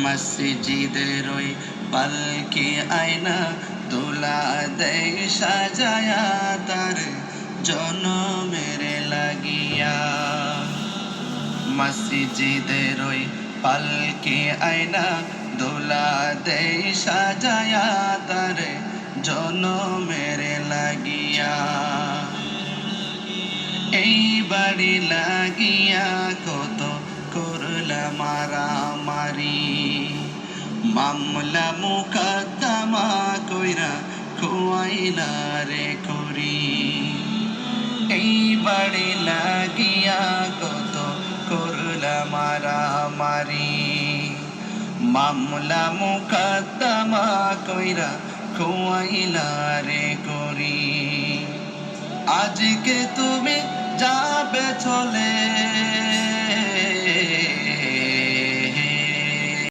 মসজিদের ওই পালকি আয়না দোলা দেয় সাজায়া তার জনমের লাগিয়া। মসজিদের ওই পালকি আয়না দোলা দেয় সাজায়া তার জনমের লাগিয়া। এই বাড়ি লাগিয়া কত করলা মারামারি, মামলা মুকদ্দমা কইরা খুয়াইলা রে করি। এই বাড়ি লাগিয়া কত করলা মারামারি, মামলা মুকদ্দমা কইরা খুয়াইলা রে করি। আজকে তুমি যাবে চলে